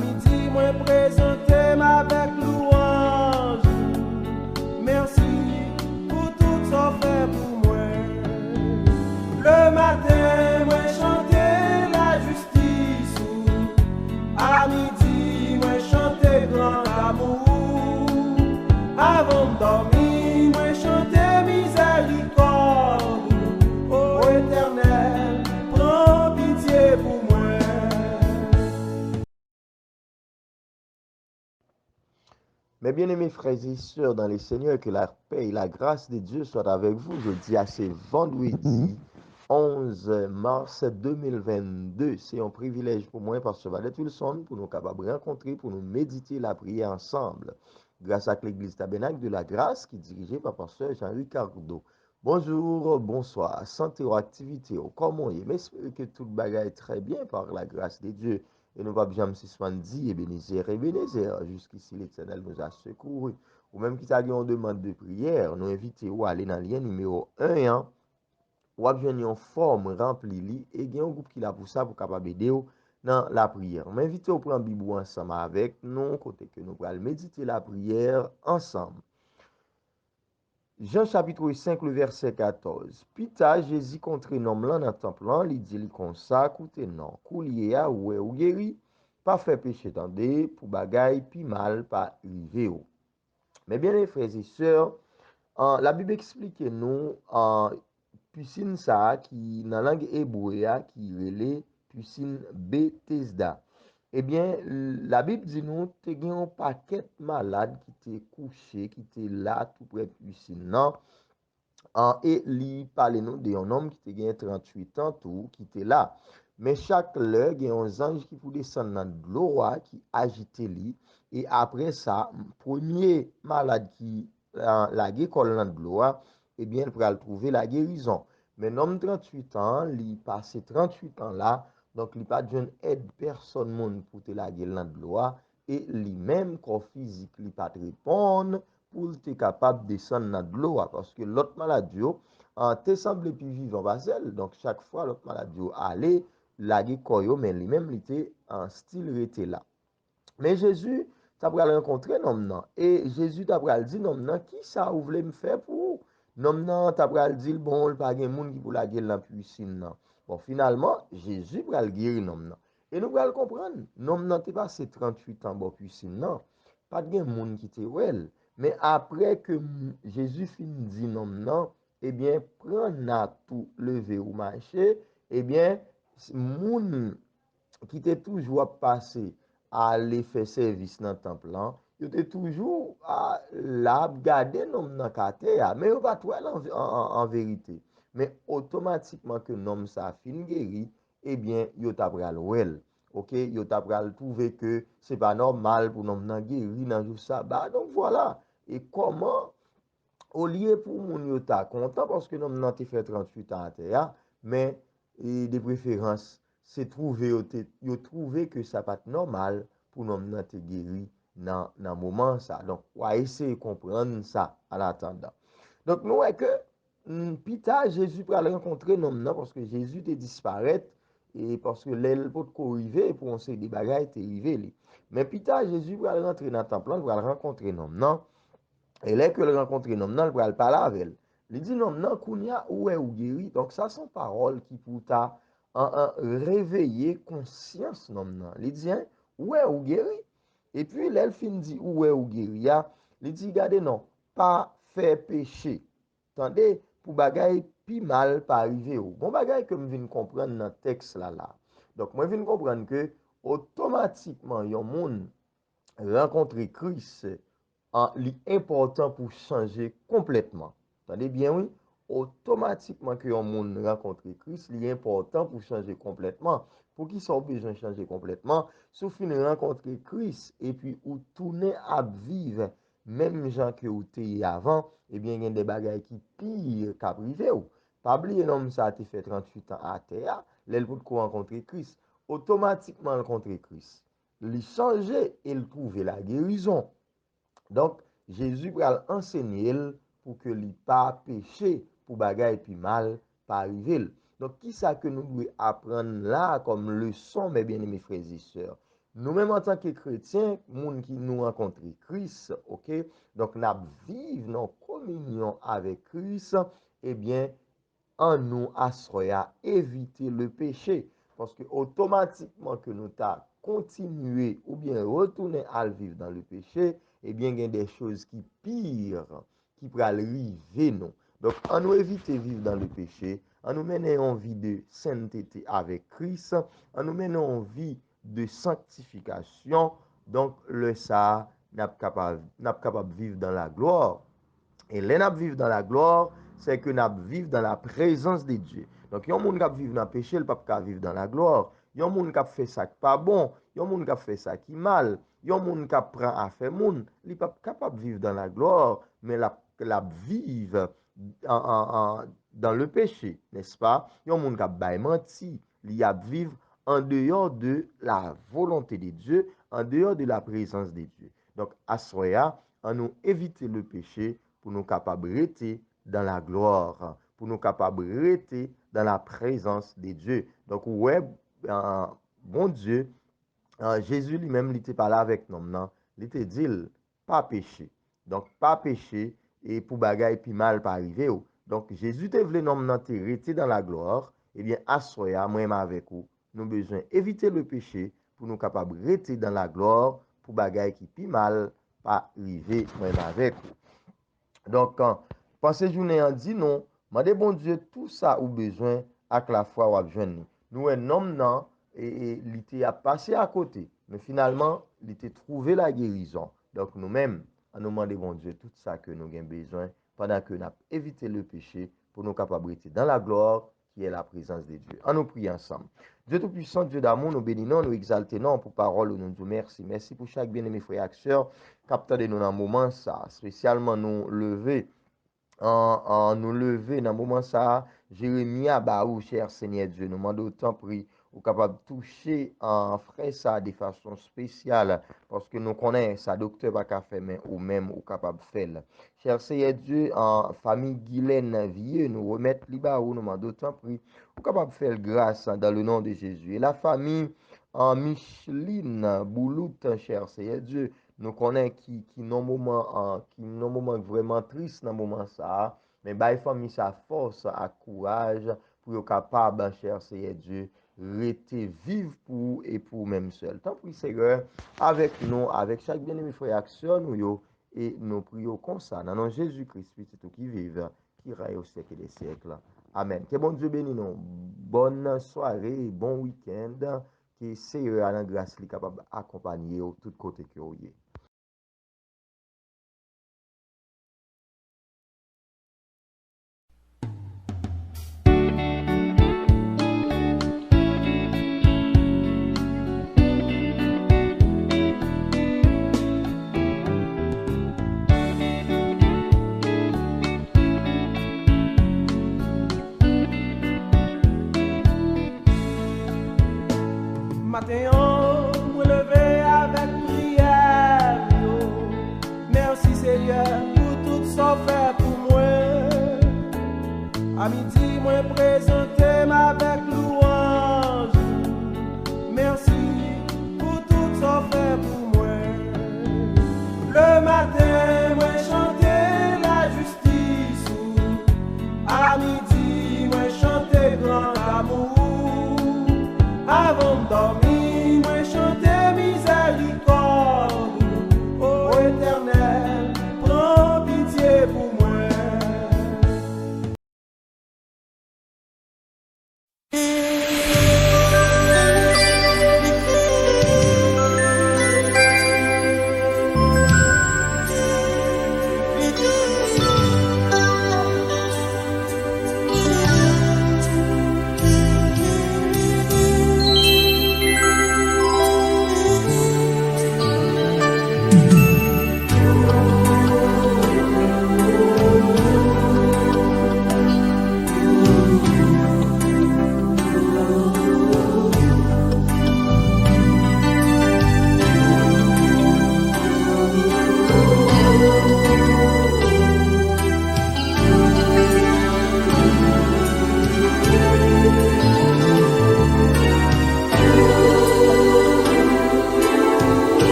midi, moi présenter avec louange. Merci pour tout ça fait pour moi. Le matin, moi chanter la justice. À midi, moi chanter grand amour. Avant de dormir, moi chanter miséricorde. Ô Éternel, prends pitié pour moi. Mes bien-aimés frères et sœurs dans les Seigneurs, que la paix et la grâce de Dieu soient avec vous. Je dis à ce vendredi 11 mars 2022. C'est un privilège pour moi, Pasteur Valet Wilson, pour nous capables de rencontrer, pour nous méditer la prière ensemble. Grâce à l'Église Tabernacle de la Grâce, qui est dirigée par Pasteur Jean-Ricardo. Bonjour, bonsoir, santé ou activité, comment est? J'espère que tout le bagage est très bien par la grâce de Dieu. Et nous va jamais dit, Ebenezer, jusqu'ici l'Éternel nous a secourus. Ou même qui t'a dit on demande de prière, nous invitons à aller dans le lien numéro 1, ou à venir en forme remplie, et il y a un groupe qui l'a pour ça, pour capable aider dans la prière. On m'invite à prendre Bible ensemble avec nous, côté que nous allons méditer la prière ensemble. Jean chapitre 5, le verset 14. Pita, Jésus contre un homme là dans le temple, il dit comme ça, écoutez, non, coulier à ou guéri, pas fait péché tendez, pour bagaille, puis mal, pas rivé. Mais bien les frères et sœurs, la Bible explique nous, piscine ça, qui, dans la langue hébreu, qui relait piscine Bethesda. Eh bien, la Bible dit nous, tu as un paquet malade qui t'est couché, qui t'est là, tout près de piscine, non? Et li parle nous d'un homme qui te 38 ans tout qui était là. Mais chaque heure, il y a un ange qui pour descendre dans l'eau qui agite lui. Et après ça, premier malade qui la guécole dans l'eau, eh bien, il pourra trouver la guérison. Mais l'homme 38 ans, il passe 38 ans là, donc il pas de aide personne monde pour te la guérir dans l'eau. Et lui-même, corps physique, il pas répondre pour être capable de descendre dans l'eau. Parce que l'autre maladie, te semble plus vivant basel. Donc, chaque fois, l'autre maladie allait, laguer koyo, mais lui-même, il était en style était là. Mais Jésus, tu as rencontré non. Et Jésus t'a dit non, qui ça vous voulez me faire pour non, tu as dit bon, il n'y a pas de monde qui pour la guerre dans la piscine. Bon, finalement, Jésus va le guérir non. Et nous allons comprendre, non, tu passé 38 ans dans la piscine, non. Pas de monde qui te well. Mais après que Jésus finit dit non, eh bien, prends tout lever ou marcher, eh bien, moun qui était toujours passé à aller faire service dans le temple, il était toujours à la garder l'homme dans le mais il va tout en vérité. Mais automatiquement que l'homme ça fin guéri, eh bien, il t'a pral well. OK, il t'a pral trouver que c'est pas normal pour l'homme guéri dans le sabbat. Donc voilà. Et comment au lieu pour mon yo ta content parce que l'homme n'a fait 38 ans à terre, mais de préférence c'est trouver yo trouver que ça pas normal pour l'homme n'a te guéri dans moment ça. Donc on va essayer de comprendre ça en attendant. Donc nous est que pita Jésus pour aller rencontrer l'homme non parce que Jésus était disparaître et parce que l'aile pour arriver pour on sait des bagages était arrivé. Mais pita Jésus pour aller rentrer dans le temple pour aller rencontrer l'homme non. Et là que le rencontre un homme, il va parler avec elle. Il dit non, non, Kounia, où est ou guéri. Donc ça, sont paroles qui pour ta réveiller conscience, non, non. Il dit, hein, où est ou guéri. Et puis, elle fin dit, où est ou guéri. Il dit, regardez, non, pas faire péché. Attendez, pour bagaille, pi mal pas arriver. Bon bagaille que je viens comprendre dans le texte là. Donc, moi, je viens comprendre que automatiquement, il y a un monde rencontrer Christ important pour changer complètement. Attendez bien, oui? Automatiquement que un monde rencontre Christ, il est important pour changer complètement. Pour qui sont besoin de changer complètement, sauf une rencontrer Christ et puis ou tourner à vivre même gens que vous étiez avant, eh bien il y a des bagages qui pire qu'à privé ou. Pas oublier l'homme ça a été fait 38 ans à terre, l'aile pour rencontrer Christ, automatiquement rencontrer Christ. Il changer et il trouver la guérison. Donc, Jésus va enseigner pour que lui pas péché pour bagaille puis mal pas arriver. Donc, qui ça que nous devons apprendre là comme leçon, mes bien-aimés frères et sœurs? Nous-mêmes en tant que chrétiens, monde qui nous rencontrent Christ, OK? Donc nous vivons en communion avec Christ, eh bien en nous assoya éviter le péché. Parce que automatiquement que nous t'a continué ou bien retourné à vivre dans le péché, eh bien, il y a des choses qui pires, qui pourraient arriver nous. Donc, en nous éviter vivre dans le péché, en nous menant en vie de sainteté avec Christ, en nous menant en vie de sanctification, donc le ça, n'a capable de vivre dans la gloire. Et là, nous vivons dans la gloire, c'est que nous vivons dans la présence de Dieu. Donc, il y a un monde qui vit dans le péché, il ne peut pas vivre dans la gloire. Il y a un monde qui fait ça qui n'est pas bon. Il y a un monde qui fait ça qui est mal. Il y a un monde qui prend à faire monde. Il n'est pas capable de vivre dans la gloire, mais la vivre dans le péché, n'est-ce pas? Il y a un monde qui menti. Il a vivre en dehors de la volonté de Dieu, en dehors de la présence de Dieu. Donc, à soi, on nous éviter le péché pour nous capables de rester dans la gloire, pour nous capables de rester dans la présence de Dieu. Donc, ouais, bon Dieu, Jésus lui-même, il était parlé avec nous, non? Il était dit, pas péché. Donc, pas péché, et pour bagaille puis mal pas arriver. Donc, Jésus te voulu nous rester dans la gloire, eh bien, assoya, moi-même avec vous, nous besoin éviter le péché pour nous capables de rester dans la gloire, pour bagaille qui puis mal pas arriver, moi-même avec vous. Donc, pensez journée en dit non, mandez bon Dieu tout ça ou besoin avec la foi ou avec jeune. Nous un homme non et il était à passer à côté, mais finalement, il était trouvé la guérison. Donc nous-mêmes, on nous demande bon Dieu tout ça que nous avons besoin pendant que nous avons évité le péché pour nous capables de dans la gloire qui est la présence de Dieu. On nous prie ensemble. Dieu Tout-Puissant, Dieu d'amour, nous bénissons, nous exaltons pour parole, nous disons merci. Merci pour chaque bien-aimé frère et sœur, capteur de nous dans le moment ça, spécialement nous lever, nous lever dans le moment ça, Jérémie Abaou, cher Seigneur Dieu, nous demandons autant prix ou capable de toucher en frère ça de façon spéciale parce que nous connaissons ça docteur pas qu'à faire mais ou même ou capable de faire. Cher Seigneur Dieu, en famille Guylaine Vieux, nous remettre liba ou nous demandons autant prix ou capable de faire grâce dans le nom de Jésus. Et la famille en Micheline Boulout, cher Seigneur Dieu, nous connaissons qui non moment vraiment triste dans moment ça, mais bah famille sa force, à courage pour être capable, cher Seigneur Dieu, rester vivre pour et pour même seul. Tant pis Seigneur, avec nous, avec chaque bien-aimé frère et sœur, nous et nous prions comme ça, dans le nom de Jésus-Christ, tout qui vive, qui règne au siècle des siècles. Amen. Que bon Dieu bénisse nous. Bonne soirée, bon week-end. Que Seigneur à la grâce est capable d'accompagner au tout côté que vous êtes. Matin, me lever avec prière. Merci Seigneur pour tout ça fait pour moi. À midi, moi présenter avec louange. Merci pour tout ça fait pour moi. Le matin, moi chanter la justice. À midi, moi chanter grand amour. Avant de dormir, moi chanter miséricorde. Ô Éternel, prends pitié pour moi.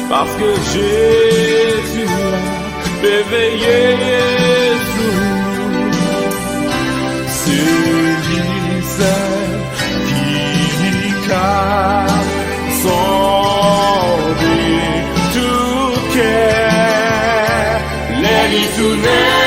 parce que Jésus a réveillé Jésus. Celui seul qui a sondé tout cœur, let it to